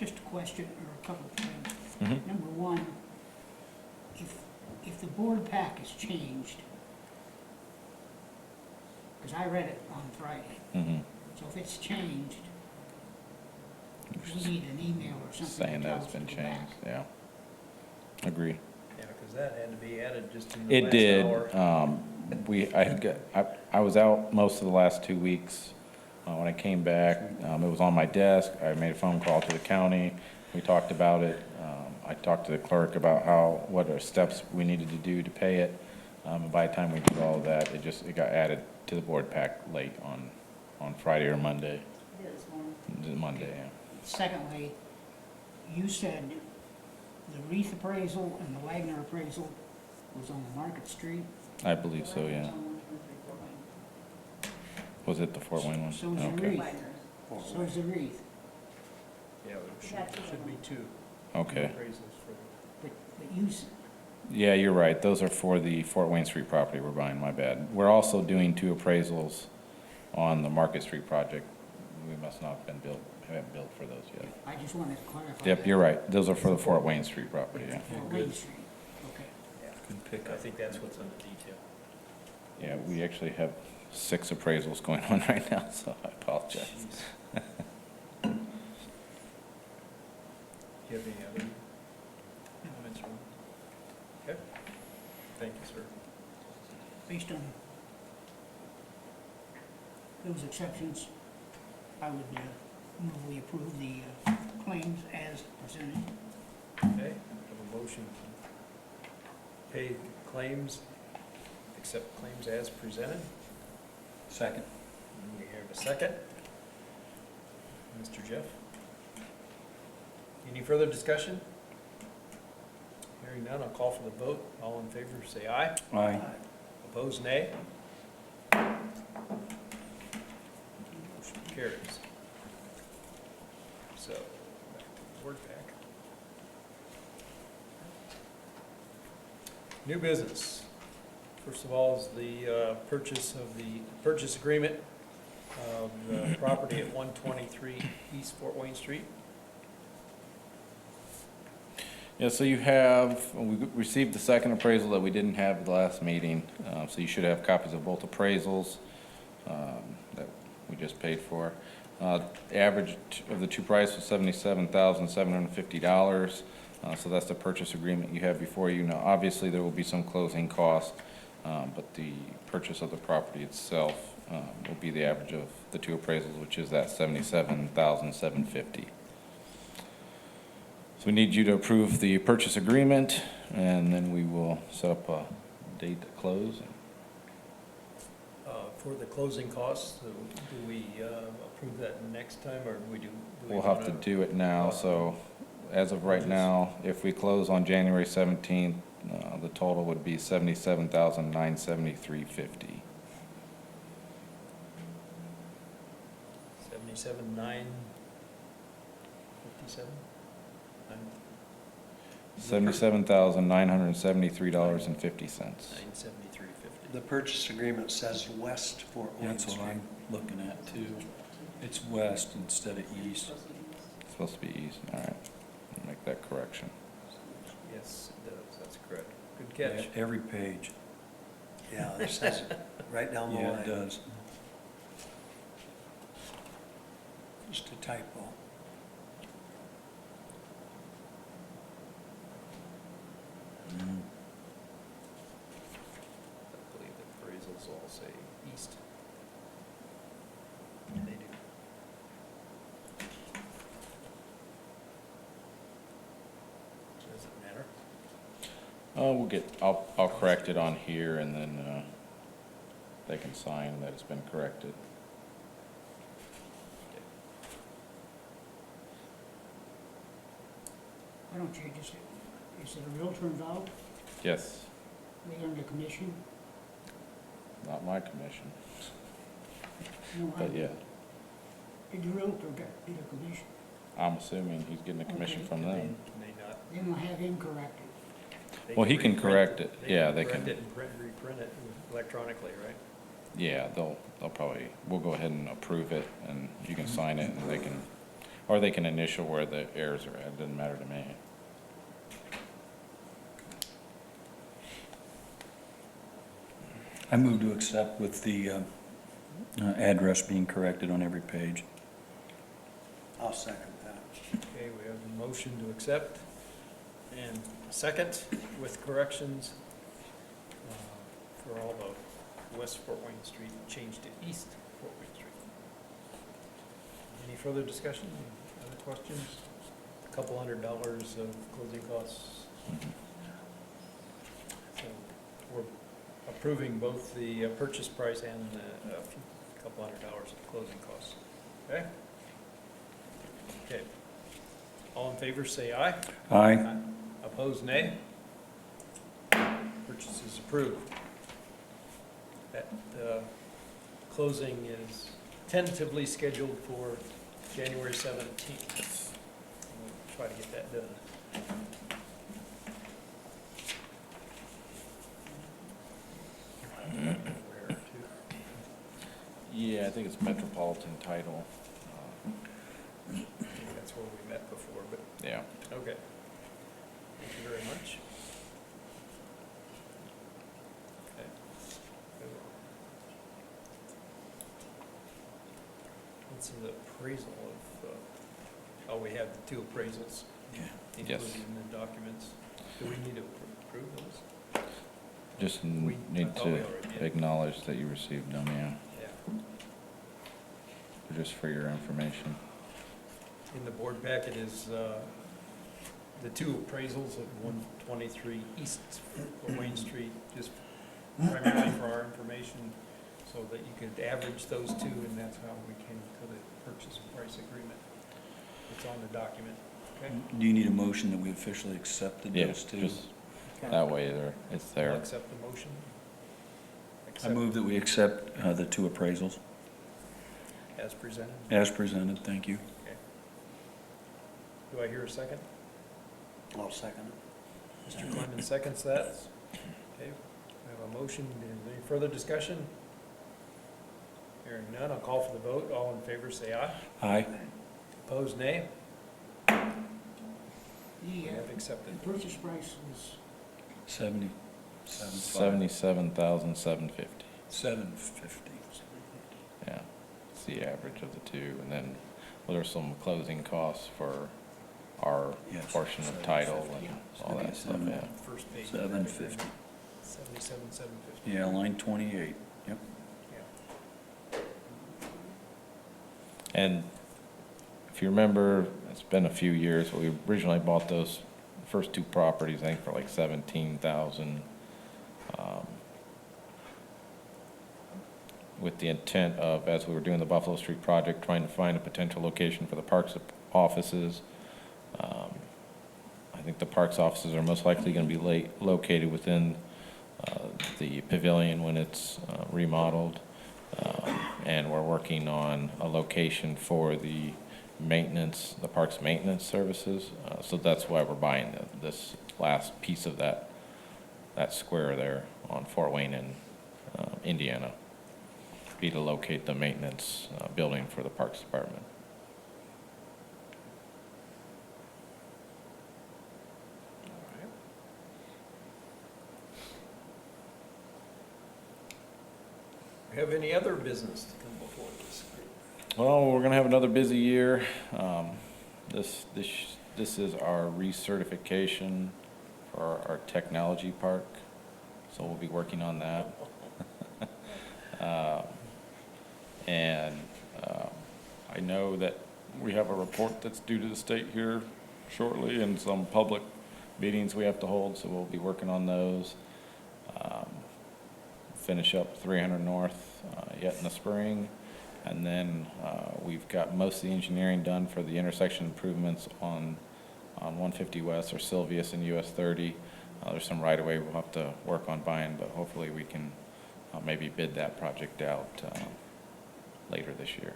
just a question or a couple of things. Mhm. Number one, if the board pack is changed, because I read it on Friday, Mhm. so if it's changed, we need an email or something Saying to that tell it's us to been go back. changed, yeah. Agree. Yeah, because that had to be added just in the It last did. hour. I was out most of the last 2 weeks. When I came back, it was on my desk. I made a phone call to the county. We talked about it. I talked to the clerk about what are steps we needed to do to pay it. And by the time we did all of that, it got added to the board pack late on Friday or Monday. Monday, yeah. Secondly, you said the Reith appraisal and the Wagner appraisal was on the Market Street. I believe so, yeah. Was it the Fort Wayne one? So is the Okay. Reith. So is the Reith. Yeah, it should be two. Okay. Appraisals for But you, Yeah, you're right. Those are for the Fort Wayne Street property we're buying, my bad. We're also doing 2 appraisals on the Market Street project. We must not have haven't built for those yet. I just wanted to clarify. Yep, that. you're right. Those are for the Fort Wayne Street property, yeah. Fort Wayne Street, okay. Good pick. I think that's what's on the detail. Yeah, we actually have 6 appraisals going on right now, so I apologize. Jeez. Do you have any other comments? Okay. Thank you, sir. Based on those exceptions, I would move we approve the claims as presented. Okay, have a motion to pay claims, accept claims as presented. Second. And we have a second. Mr. Jeff? Any further discussion? Hearing none, I'll call for the vote. All in favor, say aye. Aye. Opposed, nay. Motion carries. So, back to the board pack. New business. First of all is the purchase agreement of the property at 123 East Fort Wayne Street. Yeah, so we received the second appraisal that we didn't have at the last meeting. So you should have copies of both appraisals that we just paid for. The average of the 2 prices was $77,750. So that's the purchase agreement you have before you. Now, obviously, there will be some closing costs, but the purchase of the property itself will be the average of the 2 appraisals, which is that $77,750. So we need you to approve the purchase agreement, and then we will set up a date to close. For the closing costs, do we approve that next time, or do we do? We'll have to do it now, so as of right now, if we close on January 17th, the total would be $77,973.50. 77,957. $77,973.50. 973.50. The purchase agreement says West Fort Wayne That's what Street. I'm looking at too. It's west instead of east. It's supposed to be east, all right. I'll make that correction. Yes, it does. That's correct. Good catch. Yeah, every page. Yeah, it says it right down the Yeah, line. it does. Just a typo. Mm. I believe the appraisals all say east. They do. Does it matter? I'll correct it on here, and then they can sign that it's been corrected. Why don't you just, is it a realtor involved? Yes, They under commission? not my commission, No, but yeah, Did the realtor get a commission? I'm assuming he's getting a commission Okay. from them. May not. Then we'll have him correct it. They Well, he can reprint correct it. Yeah, they correct can. it and reprint it electronically, right? Yeah, we'll go ahead and approve it, and you can sign it, and they can, Or they can initial where the errors are at, it doesn't matter to me. I move to accept with the address being corrected on every page. I'll second that. Okay, we have a motion to accept and a second with corrections for all the West Fort Wayne Street changed to East Fort Wayne Street. Any further discussion, other questions? A couple $100 of closing costs. So we're approving both the purchase price and a couple $100 of closing costs. Okay? Okay. All in favor, say aye. Aye. Opposed, nay. Purchase is approved. That closing is tentatively scheduled for January 17th. We'll try to get that done. Where to? Yeah, I think it's Metropolitan Title. I think that's where we met before, but, Yeah. okay. Thank you very much. Okay. What's the appraisal of, we have the two appraisals Yeah. Yes. included in the documents. Do we need to approve those? Just I need thought we to already did. acknowledge that you received them, yeah, Yeah. just for your information. In the board packet is the two appraisals of 123 East Wayne Street, just primarily for our information, so that you could average those two, and that's how we came to the purchase price agreement. It's on the document, okay? Do you need a motion that we officially accepted Yeah, those two? just that way it's I'll there. accept the motion. I Accept move that we accept the two appraisals as presented. as presented. Thank you. Okay. Do I hear a second? I'll second it. Mr. Clemens seconds that. Okay, we have a motion. Is any further discussion? Hearing none, I'll call for the vote. All in favor, say aye. Aye. Opposed, nay. The We have accepted. purchase price was 77,750. 750. Yeah, it's the average of the two, and then, well, there's some closing costs for our Yes, portion of title and all that stuff, yeah. First page. 750. 77,750. Yeah, line 28. Yep. Yeah. And if you remember, it's been a few years, but we originally bought those first two properties, I think, for like 17,000. With the intent of, as we were doing the Buffalo Street project, trying to find a potential location for the parks offices. I think the parks offices are most likely going to be located within the pavilion when it's remodeled. And we're working on a location for the maintenance, the parks maintenance services. So that's why we're buying this last piece of that square there on Fort Wayne in Indiana. Be to locate the maintenance building for the Parks Department. All right. Have any other business to come before this group? Well, we're gonna have another busy year. This is our recertification for our technology park, so we'll be working on that. I know that we have a report that's due to the state here shortly, and some public meetings we have to hold, so we'll be working on those. Finish up 300 North yet in the spring, and then we've got most of the engineering done for the intersection improvements on 150 West or Sylvius and US 30. There's some right-of-way we'll have to work on buying, but hopefully we can maybe bid that project out later this year.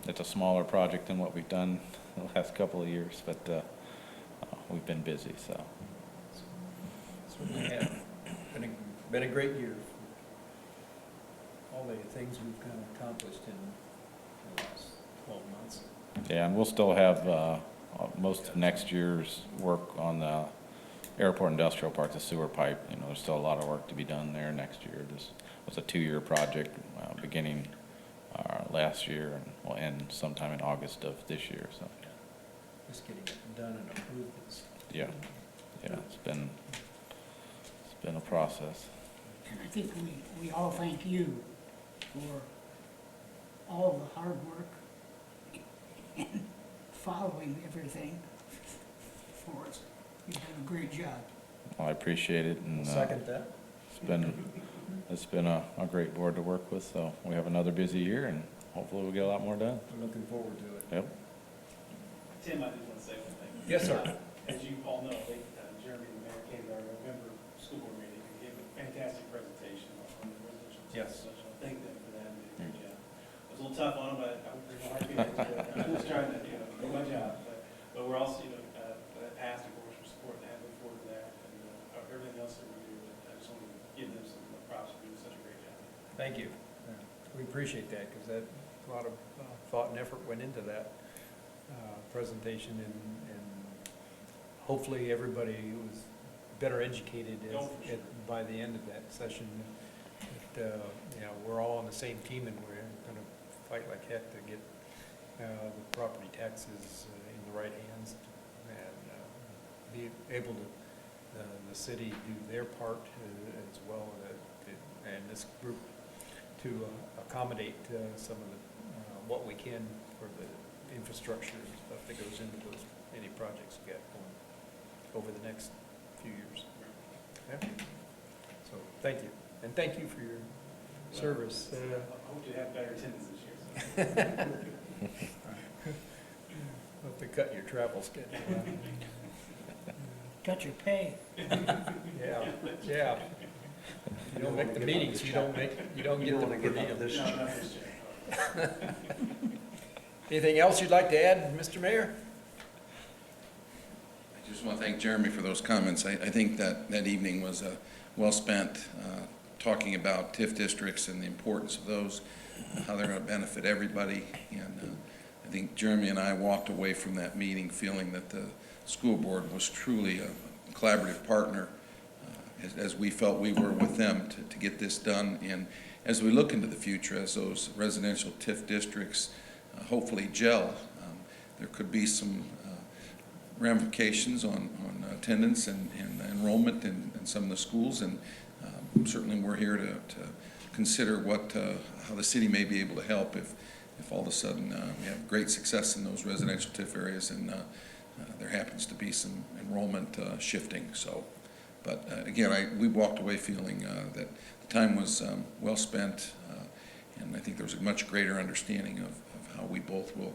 It's a smaller project than what we've done the last couple of years, but we've been busy, so. Certainly have. Been a great year. All the things we've kind of accomplished in the last 12 months. Yeah, and we'll still have most of next year's work on the airport industrial park, the sewer pipe. You know, there's still a lot of work to be done there next year. This was a 2-year project, beginning last year, and will end sometime in August of this year, so, Just getting it done and approved is. yeah. Yeah, it's been a process. And I think we all thank you for all the hard work and following everything for us. You've done a great job. Well, I appreciate it, and Second that. it's been a great board to work with, so we have another busy year, and hopefully we'll get a lot more done. We're looking forward to it. Yep. Tim, I just want to say one thing. Yes, sir. As you all know, Jeremy and the mayor came to our November school board meeting and gave a fantastic presentation on the residential. Yes. So I thank them for that and did a good job. It was a little tough on them, but I hope there's no hard feelings. But I'm just trying to, do my job. But we're also, that passed, of course, we're supporting that, look forward to that, and everything else that we do. I just want to give them some props for doing such a great job. Thank you. We appreciate that, because a lot of thought and effort went into that presentation, and hopefully everybody was better educated Oh, for sure. by the end of that session. That, we're all on the same team, and we're going to fight like heck to get the property taxes in the right hands, and be able to, the city do their part as well, and this group to accommodate some of the, what we can for the infrastructure and stuff that goes into any projects we got going over the next few years. Yeah. So, thank you. And thank you for your service. I hope to have better attendance this year. We'll have to cut your travel schedule. Cut your pay. Yeah, yeah. If you don't make the meetings, you don't get the per diem. This No, not this year. Anything else you'd like to add, Mr. Mayor? I just want to thank Jeremy for those comments. I think that evening was well spent talking about TIF districts and the importance of those, how they're going to benefit everybody. And I think Jeremy and I walked away from that meeting feeling that the school board was truly a collaborative partner, as we felt we were with them to get this done. And as we look into the future, as those residential TIF districts hopefully gel, there could be some ramifications on attendance and enrollment in some of the schools, and certainly we're here to consider how the city may be able to help if all of a sudden we have great success in those residential TIF areas and there happens to be some enrollment shifting. So, but again, we walked away feeling that the time was well spent, and I think there was a much greater understanding of how we both will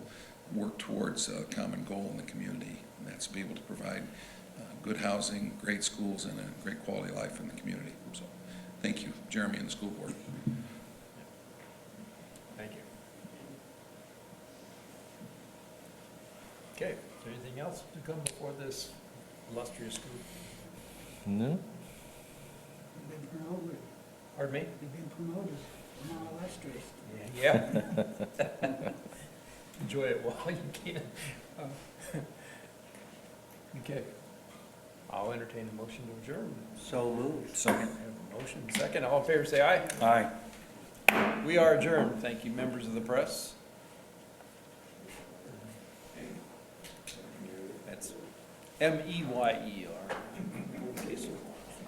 work towards a common goal in the community, and that's to be able to provide good housing, great schools, and a great quality of life in the community. So thank you, Jeremy and the school board. Thank you. Okay, is there anything else to come before this illustrious group? No? You've been promoted. Pardon me? You've been promoted. Now illustrious. Yeah. Enjoy it while you can. Okay. I'll entertain a motion to adjourn. So moved. Second. I have a motion, second. All in favor, say aye. Aye. We are adjourned. Thank you, members of the press. That's MEYER.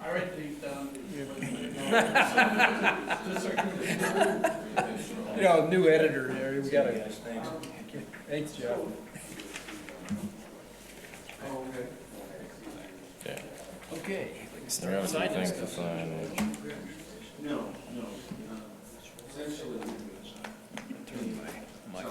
I read these down. You know, new editor there. We got a. Thanks, Jeff. Yeah. Okay. We have some things to sign. No. Essentially. Turn my mic.